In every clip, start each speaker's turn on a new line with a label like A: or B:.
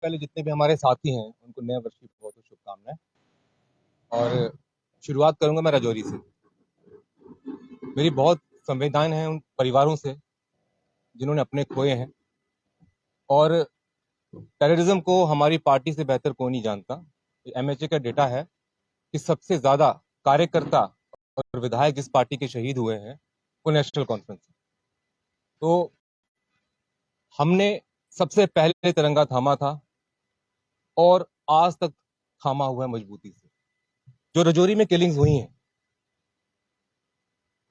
A: पहले जितने भी हमारे साथी हैं उनको नए वर्ष की बहुत बहुत शुभकामनाएं। और शुरुआत करूंगा मैं राजौरी से। मेरी बहुत संवेदनाएं हैं उन परिवारों से जिन्होंने अपने खोए हैं। और टेररिज्म को हमारी पार्टी से बेहतर कोई नहीं जानता। एमएचए का डेटा है कि सबसे ज्यादा कार्यकर्ता और विधायक जिस पार्टी के शहीद हुए हैं वो नेशनल कॉन्फ्रेंस है। तो हमने सबसे पहले तिरंगा थामा था और आज तक थामा हुआ है मजबूती से। जो राजौरी में किलिंग्स हुई हैं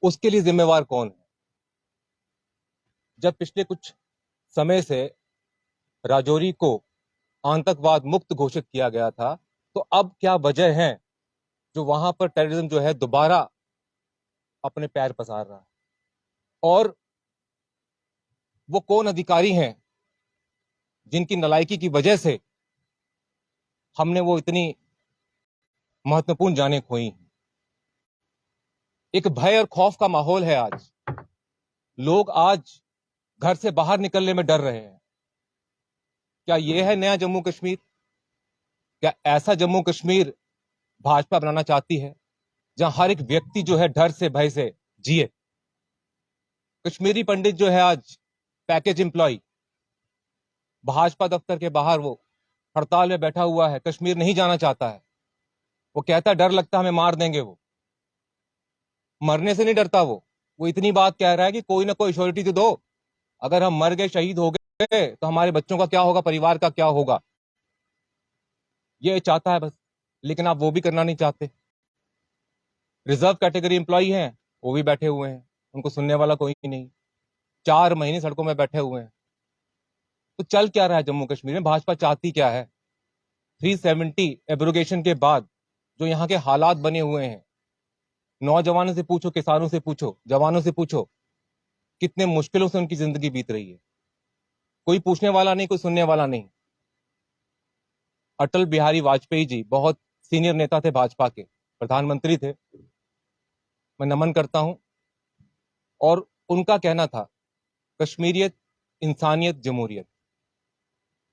A: उसके लिए जिम्मेवार कौन है? जब पिछले कुछ समय से राजौरी को आतंकवाद मुक्त घोषित किया गया था, तो अब क्या वजह है जो वहां पर टेररिज्म जो है दोबारा अपने पैर पसार रहा है? और वो कौन अधिकारी हैं जिनकी नालायकी की वजह से हमने वो इतनी महत्वपूर्ण जानें खोई? एक भय और खौफ का माहौल है आज। लोग आज घर से बाहर निकलने में डर रहे हैं। क्या ये है नया जम्मू कश्मीर? क्या ऐसा जम्मू कश्मीर भाजपा बनाना चाहती है जहां हर एक व्यक्ति जो है डर से भय से जिए? कश्मीरी पंडित जो है आज पैकेज एम्प्लॉय भाजपा दफ्तर के बाहर वो हड़ताल में बैठा हुआ है, कश्मीर नहीं जाना चाहता है। वो कहता है डर लगता है हमें मार देंगे। वो मरने से नहीं डरता। वो इतनी बात कह रहा है कि कोई ना कोई श्योरिटी तो दो। अगर हम मर गए, शहीद हो गए, तो हमारे बच्चों का क्या होगा, परिवार का क्या होगा? ये चाहता है बस। लेकिन आप वो भी करना नहीं चाहते। रिजर्व कैटेगरी एम्प्लॉय हैं, वो भी बैठे हुए हैं, उनको सुनने वाला कोई नहीं। 4 महीने सड़कों में बैठे हुए हैं। तो चल क्या रहा है जम्मू कश्मीर में? भाजपा चाहती क्या है? 370 एब्रोगेशन के बाद जो यहाँ के हालात बने हुए हैं, नौजवानों से पूछो, किसानों से पूछो, जवानों से पूछो, कितने मुश्किलों से उनकी जिंदगी बीत रही है। कोई पूछने वाला नहीं, कोई सुनने वाला नहीं। अटल बिहारी वाजपेयी जी बहुत सीनियर नेता थे, भाजपा के प्रधानमंत्री थे, मैं नमन करता हूं। और उनका कहना था कश्मीरियत, इंसानियत, जमहूरियत।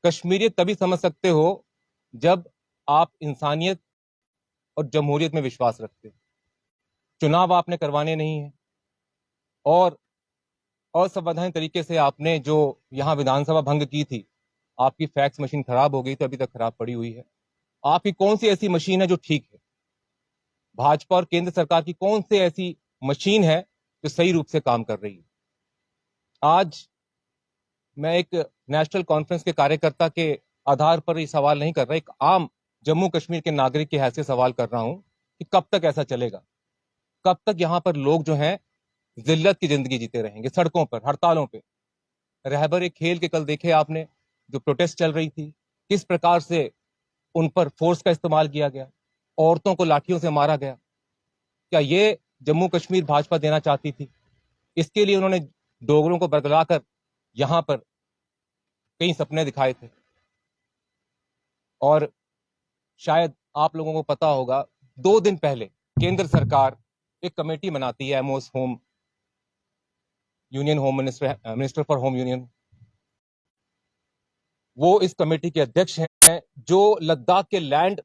A: कश्मीरियत तभी समझ सकते हो जब आप इंसानियत और जमहूरियत में विश्वास रखते हो। चुनाव आपने करवाने नहीं है और असंवैधानिक तरीके से आपने जो यहाँ विधानसभा भंग की थी, आपकी फैक्स मशीन खराब हो गई तो अभी तक खराब पड़ी हुई है। आपकी कौन सी ऐसी मशीन है जो ठीक है? भाजपा और केंद्र सरकार की कौन सी ऐसी मशीन है जो सही रूप से काम कर रही है? आज मैं एक नेशनल कॉन्फ्रेंस के कार्यकर्ता के आधार पर ये सवाल नहीं कर रहा, एक आम जम्मू कश्मीर के नागरिक की हैसियत सवाल कर रहा हूं कि कब तक ऐसा चलेगा? कब तक यहां पर लोग जो हैं जिल्लत की जिंदगी जीते रहेंगे, सड़कों पर, हड़तालों पे? रहबर एक खेल के कल देखे आपने, जो प्रोटेस्ट चल रही थी, किस प्रकार से उन पर फोर्स का इस्तेमाल किया गया, औरतों को लाठियों से मारा गया। क्या ये जम्मू कश्मीर भाजपा देना चाहती थी? इसके लिए उन्होंने डोगरों को बरगलाकर यहां पर कई सपने दिखाए थे। और शायद आप लोगों को पता होगा, 2 दिन पहले केंद्र सरकार एक कमेटी बनाती है, MoS home union, home minister for home union. वो इस कमेटी के अध्यक्ष हैं जो लद्दाख के लैंड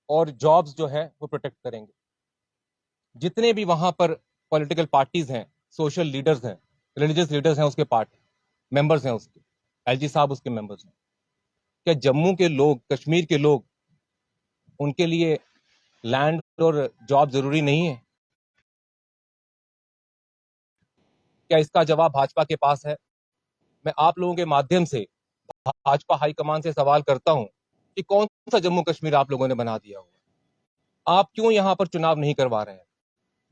A: और जॉब्स जो है वो प्रोटेक्ट करेंगे। जितने भी वहां पर पॉलिटिकल पार्टीज हैं, सोशल लीडर्स हैं, रिलीजियस लीडर्स हैं, उसके पार्ट मेंबर्स हैं, उसके एलजी साहब उसके मेंबर्स हैं। क्या जम्मू के लोग, कश्मीर के लोग, उनके लिए लैंड और जॉब जरूरी नहीं है? क्या इसका जवाब भाजपा के पास है? मैं आप लोगों के माध्यम से भाजपा हाईकमान से सवाल करता हूं कि कौन सा जम्मू कश्मीर आप लोगों ने बना दिया हुआ? आप क्यों यहां पर चुनाव नहीं करवा रहे हैं?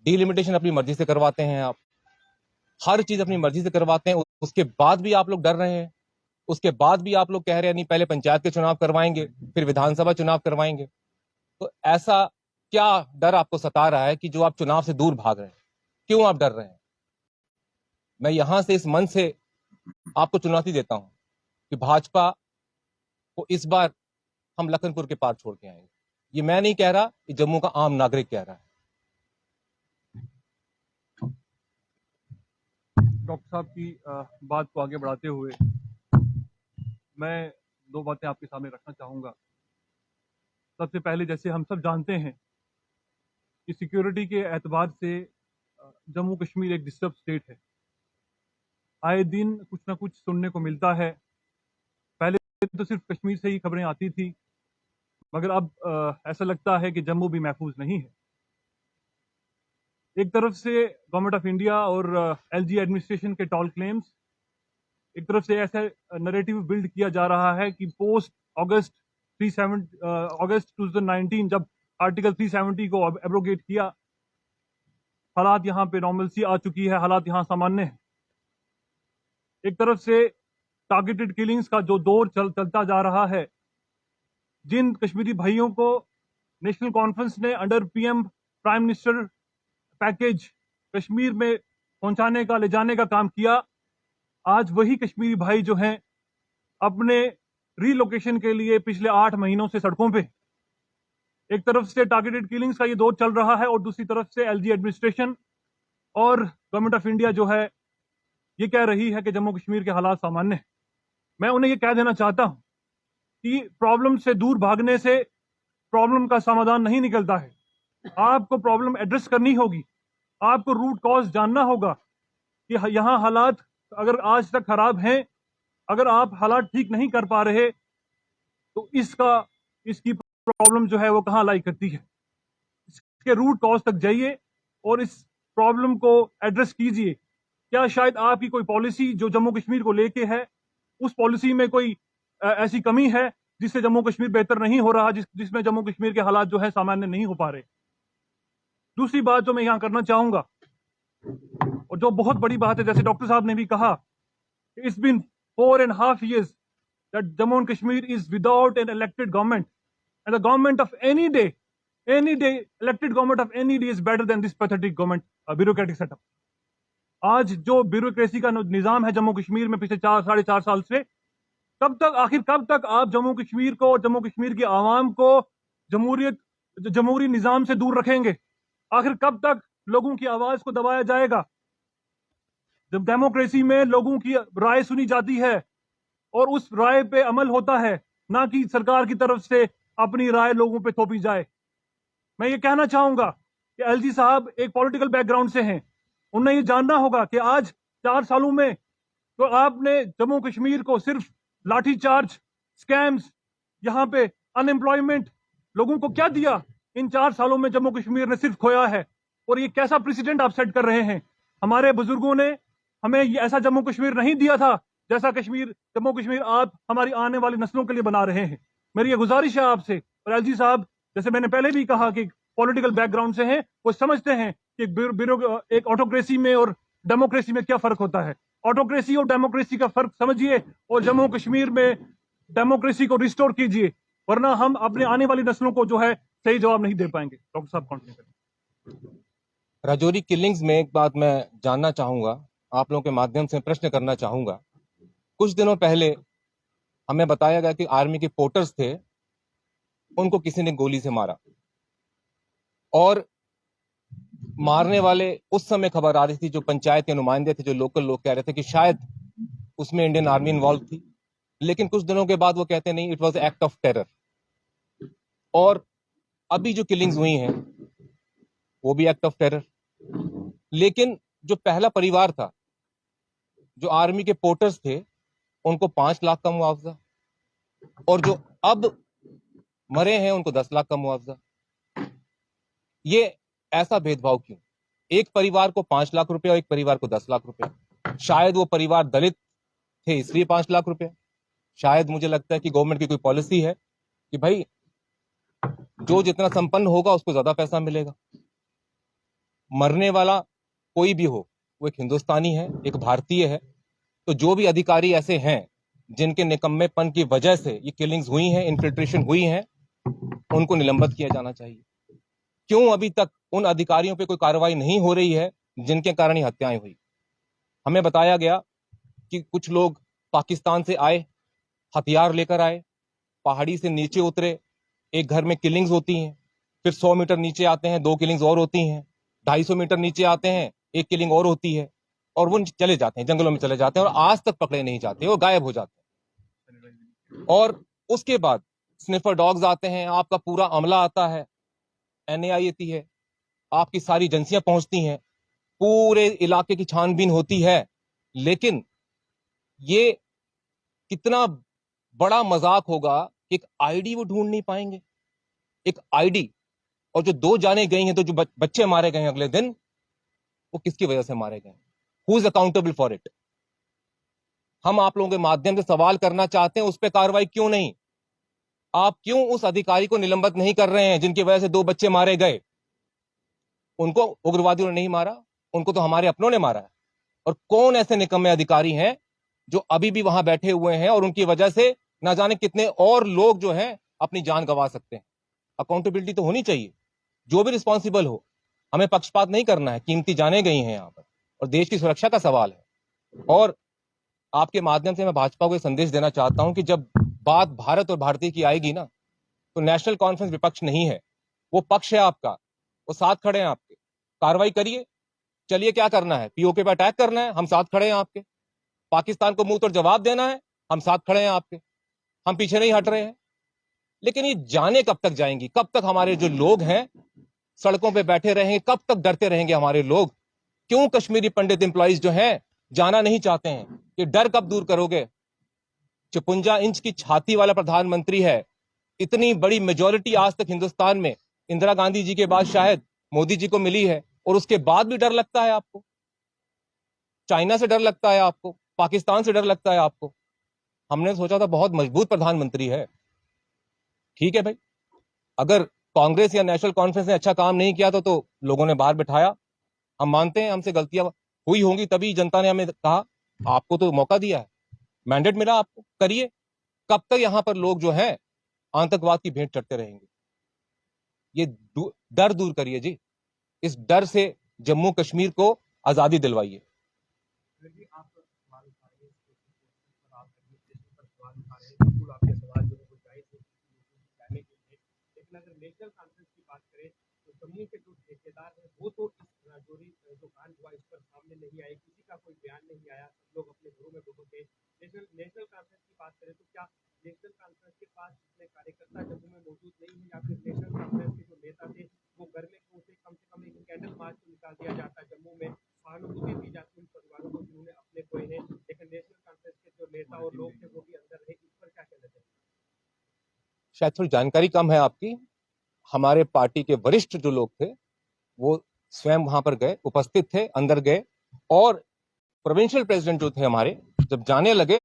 A: डिलिमिटेशन अपनी मर्जी से करवाते हैं आप, हर चीज अपनी मर्जी से करवाते हैं, उसके बाद भी आप लोग डर रहे हैं। उसके बाद भी आप लोग कह रहे हैं नहीं, पहले पंचायत के चुनाव करवाएंगे, फिर विधानसभा चुनाव करवाएंगे। तो ऐसा क्या डर आपको सता रहा है कि जो आप चुनाव से दूर भाग रहे हैं? क्यों आप डर रहे हैं? मैं यहां से, इस मन से आपको चुनौती देता हूं कि भाजपा को इस बार हम लखनपुर के पार छोड़ के आएंगे। ये मैं नहीं कह रहा, ये जम्मू का आम नागरिक कह रहा है।
B: डॉक्टर साहब की बात को आगे बढ़ाते हुए मैं दो बातें आपके सामने रखना चाहूँगा। सबसे पहले, जैसे हम सब जानते हैं कि सिक्योरिटी के एतबार से जम्मू कश्मीर एक डिस्टर्ब स्टेट है। आए दिन कुछ ना कुछ सुनने को मिलता है। पहले तो सिर्फ कश्मीर से ही खबरें आती थी, मगर अब ऐसा लगता है कि जम्मू भी महफूज नहीं है। एक तरफ से गवर्नमेंट ऑफ इंडिया और एलजी एडमिनिस्ट्रेशन के टॉल क्लेम्स, एक तरफ से ऐसा नैरेटिव बिल्ड किया जा रहा है कि पोस्ट अगस्त 2019 जब आर्टिकल 370 को एब्रोगेट किया, हालात यहाँ पे नॉर्मलसी आ चुकी है, हालात यहाँ सामान्य है। एक तरफ से टारगेटेड किलिंग्स का जो दौर चलता जा रहा है, जिन कश्मीरी भाइयों को नेशनल कॉन्फ्रेंस ने under PM prime minister package Kashmir में पहुंचाने का, ले जाने का काम किया, आज वही कश्मीरी भाई जो हैं अपने रीलोकेशन के लिए पिछले 8 महीनों से सड़कों पे। एक तरफ से टारगेटेड किलिंग्स का ये दौर चल रहा है और दूसरी तरफ से एलजी एडमिनिस्ट्रेशन और गवर्नमेंट ऑफ इंडिया जो है ये कह रही है कि जम्मू कश्मीर के हालात सामान्य है। मैं उन्हें ये कह देना चाहता हूं कि प्रॉब्लम से दूर भागने से प्रॉब्लम का समाधान नहीं निकलता है। आपको प्रॉब्लम एड्रेस करनी होगी, आपको रूट कॉज जानना होगा कि यहाँ हालात अगर आज तक खराब हैं, अगर आप हालात ठीक नहीं कर पा रहे तो इसकी प्रॉब्लम जो है वो कहाँ लाई करती है। इसके रूट कॉज तक जाइए और इस प्रॉब्लम को एड्रेस कीजिए। क्या शायद आपकी कोई पॉलिसी जो जम्मू कश्मीर को लेके है, उस पॉलिसी में कोई ऐसी कमी है जिससे जम्मू कश्मीर बेहतर नहीं हो रहा, जिसमें जम्मू कश्मीर के हालात जो है सामान्य नहीं हो पा रहे। दूसरी बात जो मैं यहां करना चाहूंगा और जो बहुत बड़ी बात है, जैसे डॉक्टर साहब ने भी कहा, it's been 4.5 years that Jammu and Kashmir is without an elected government, and the government of any day, elected government of any day is better than this pathetic government bureaucratic setup. आज जो bureaucracy का निजाम है जम्मू कश्मीर में पिछले 4-4.5 साल से, आखिर कब तक आप जम्मू कश्मीर को, जम्मू कश्मीर की आवाम को जमहूरी निजाम से दूर रखेंगे? आखिर कब तक लोगों की आवाज को दबाया जाएगा? जब डेमोक्रेसी में लोगों की राय सुनी जाती है और उस राय पे अमल होता है, ना कि सरकार की तरफ से अपनी राय लोगों पे थोपी जाए। मैं ये कहना चाहूंगा कि एलजी साहब एक पॉलिटिकल बैकग्राउंड से हैं, उन्हें ये जानना होगा कि आज 4 सालों में तो आपने जम्मू कश्मीर को सिर्फ लाठीचार्ज, स्कैम्स, यहाँ पे अनएम्प्लॉयमेंट, लोगों को क्या दिया? इन 4 सालों में जम्मू कश्मीर ने सिर्फ खोया है। और ये कैसा प्रेसिडेंट आप सेट कर रहे हैं? हमारे बुजुर्गों ने हमें ये ऐसा जम्मू कश्मीर नहीं दिया था जैसा जम्मू कश्मीर आप हमारी आने वाली नस्लों के लिए बना रहे हैं। मेरी ये गुजारिश है आपसे। और एलजी साहब, जैसे मैंने पहले भी कहा कि पॉलिटिकल बैकग्राउंड से हैं, वो समझते हैं कि एक ऑटोक्रेसी में और डेमोक्रेसी में क्या फर्क होता है। ऑटोक्रेसी और डेमोक्रेसी का फर्क समझिए और जम्मू कश्मीर में डेमोक्रेसी को रिस्टोर कीजिए, वरना हम अपने आने वाली नस्लों को जो है सही जवाब नहीं दे पाएंगे। डॉक्टर साहब कंटिन्यू करें।
A: राजौरी किलिंग्स में एक बात मैं जानना चाहूंगा, आप लोगों के माध्यम से प्रश्न करना चाहूंगा। कुछ दिनों पहले हमें बताया गया कि आर्मी के पोर्टर्स थे, उनको किसी ने गोली से मारा, और मारने वाले उस समय खबर आ रही थी, जो पंचायत के नुमाइंदे थे, जो लोकल लोग कह रहे थे कि शायद उसमें इंडियन आर्मी इन्वॉल्व थी। लेकिन कुछ दिनों के बाद वो कहते नहीं, it was act of terror. और अभी जो किलिंग्स हुई हैं वो भी एक्ट ऑफ टेरर। लेकिन जो पहला परिवार था, जो आर्मी के पोर्टर्स थे, उनको 5 लाख का मुआवजा, और जो अब मरे हैं उनको 10 लाख का मुआवजा। ये ऐसा भेदभाव क्यों? एक परिवार को 5 लाख रुपए और एक परिवार को 10 लाख रुपए। शायद वो परिवार दलित थे इसलिए 5 लाख रुपए। शायद मुझे लगता है कि गवर्नमेंट की कोई पॉलिसी है कि भाई जो जितना संपन्न होगा उसको ज्यादा पैसा मिलेगा। मरने वाला कोई भी हो, वो एक हिंदुस्तानी है, एक भारतीय है। तो जो भी अधिकारी ऐसे हैं जिनके निकम्मेपन की वजह से ये किलिंग्स हुई हैं, इन्फिल्ट्रेशन हुई हैं, उनको निलंबित किया जाना चाहिए। क्यों अभी तक उन अधिकारियों पे कोई कार्रवाई नहीं हो रही है जिनके कारण ये हत्याएं हुई? हमें बताया गया कि कुछ लोग पाकिस्तान से आए, हथियार लेकर आए, पहाड़ी से नीचे उतरे, एक घर में किलिंग्स होती हैं, फिर 100 मीटर नीचे आते हैं 2 किलिंग्स और होती हैं, 250 मीटर नीचे आते हैं 1 किलिंग और होती है, और वो चले जाते हैं, जंगलों में चले जाते हैं, और आज तक पकड़े नहीं जाते, वो गायब हो जाते हैं। और उसके बाद स्निफर डॉग्स आते हैं, आपका पूरा अमला आता है, एनएआई आती है, आपकी सारी एजेंसियां पहुंचती हैं, पूरे इलाके की छानबीन होती है। लेकिन ये कितना बड़ा मजाक होगा कि एक आईडी वो ढूंढ नहीं पाएंगे, एक आईडी। और जो 2 जाने गई हैं, तो जो बच्चे मारे गए हैं अगले दिन, वो किसकी वजह से मारे गए? Who is accountable for it? हम आप लोगों के माध्यम से सवाल करना चाहते हैं, उस पर कार्रवाई क्यों नहीं? आप क्यों उस अधिकारी को निलंबित नहीं कर रहे हैं जिनकी वजह से 2 बच्चे मारे गए? उनको उग्रवादियों ने नहीं मारा, उनको तो हमारे अपनों ने मारा है। और कौन ऐसे निकम्मे अधिकारी हैं जो अभी भी वहां बैठे हुए हैं और उनकी वजह से ना जाने कितने और लोग जो हैं अपनी जान गंवा सकते हैं? अकाउंटेबिलिटी तो होनी चाहिए। जो भी रिस्पॉन्सिबल हो, हमें पक्षपात नहीं करना है, कीमती जाने गई हैं यहां पर, और देश की सुरक्षा का सवाल है। और आपके माध्यम से मैं भाजपा को एक संदेश देना चाहता हूं कि जब बात भारत और भारतीय की आएगी ना, तो नेशनल कॉन्फ्रेंस विपक्ष नहीं है, वो पक्ष है आपका, वो साथ खड़े हैं आपके। कार्रवाई करिए, चलिए, क्या करना है? पीओके पे अटैक करना है, हम साथ खड़े हैं आपके। पाकिस्तान को मुंह तोड़ जवाब देना है, हम साथ खड़े हैं आपके, हम पीछे नहीं हट रहे हैं। लेकिन ये जाने कब तक जाएंगी? कब तक हमारे जो लोग हैं सड़कों पे बैठे रहेंगे? कब तक डरते रहेंगे हमारे लोग? क्यों कश्मीरी पंडित एम्प्लॉइज जो हैं जाना नहीं चाहते हैं? ये डर कब दूर करोगे? 56 इंच की छाती वाला प्रधानमंत्री है, इतनी बड़ी मेजोरिटी आज तक हिंदुस्तान में इंदिरा गांधी जी के बाद शायद मोदी जी को मिली है, और उसके बाद भी डर लगता है आपको? चाइना से डर लगता है आपको? पाकिस्तान से डर लगता है आपको? हमने सोचा था बहुत मजबूत प्रधानमंत्री है। ठीक है भाई, अगर कांग्रेस या नेशनल कॉन्फ्रेंस ने अच्छा काम नहीं किया तो लोगों ने बाहर बिठाया, हम मानते हैं हमसे गलतियां हुई होंगी, तभी जनता ने हमें कहा, आपको तो मौका दिया है, मैंडेट मिला आपको, करिए। कब तक यहां पर लोग जो हैं आतंकवाद की भेंट चढ़ते रहेंगे? ये डर दूर करिए जी, इस डर से जम्मू कश्मीर को आजादी दिलवाइए।
C: आप सवाल उठा रहे हैं, पर आप एडमिनिस्ट्रेशन पर सवाल उठा रहे हैं, बिल्कुल आपके सवाल जो है वो जायज है, जाने के लिए। लेकिन अगर नेशनल कॉन्फ्रेंस की बात करें तो जम्मू के जो ठेकेदार हैं वो तो इस जो कांड हुआ इस पर सामने नहीं आए, किसी का कोई बयान नहीं आया, सब लोग अपने घरों में घुस गए। नेशनल कॉन्फ्रेंस की बात करें तो क्या नेशनल कॉन्फ्रेंस के पास इतने कार्यकर्ता जम्मू में मौजूद नहीं है, या फिर नेशनल कॉन्फ्रेंस के जो नेता थे वो घर में से कम एक कैंडल मार्च को निकाल दिया जाता जम्मू में, सहानुभूति दी जाती उन परिवारों को जिन्होंने अपने खोए हैं, लेकिन नेशनल कॉन्फ्रेंस के जो नेता और लोग थे वो भी अंदर रहे, इस पर क्या कहना चाहिए?
A: शायद थोड़ी जानकारी कम है आपकी। हमारे पार्टी के वरिष्ठ जो लोग थे वो स्वयं वहां पर गए, उपस्थित थे, अंदर गए, और प्रोविंशियल प्रेसिडेंट जो थे हमारे, जब जाने लगे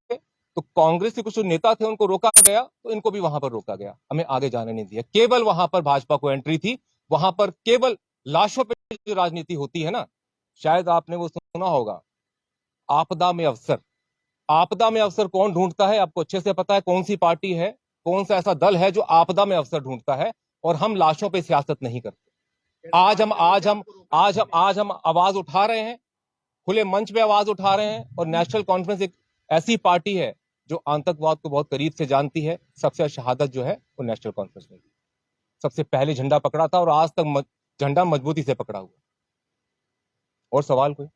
A: तो कांग्रेस के कुछ जो नेता थे उनको रोका गया, तो इनको भी वहां पर रोका गया, हमें आगे जाने नहीं दिया। केवल वहां पर भाजपा को एंट्री थी, वहां पर केवल लाशों पे जो राजनीति होती है ना, शायद आपने वो सुना होगा, आपदा में अवसर। आपदा में अवसर कौन ढूंढता है? आपको अच्छे से पता है कौन सी पार्टी है, कौन सा ऐसा दल है जो आपदा में अवसर ढूंढता है, और हम लाशों पे सियासत नहीं करते। आज हम आवाज उठा रहे हैं, खुले मंच पे आवाज उठा रहे हैं, और नेशनल कॉन्फ्रेंस एक ऐसी पार्टी है जो आतंकवाद को बहुत करीब से जानती है। सबसे शहादत जो है वो नेशनल कॉन्फ्रेंस में सबसे पहले झंडा पकड़ा था, और आज तक झंडा मजबूती से पकड़ा हुआ। और सवाल कोई?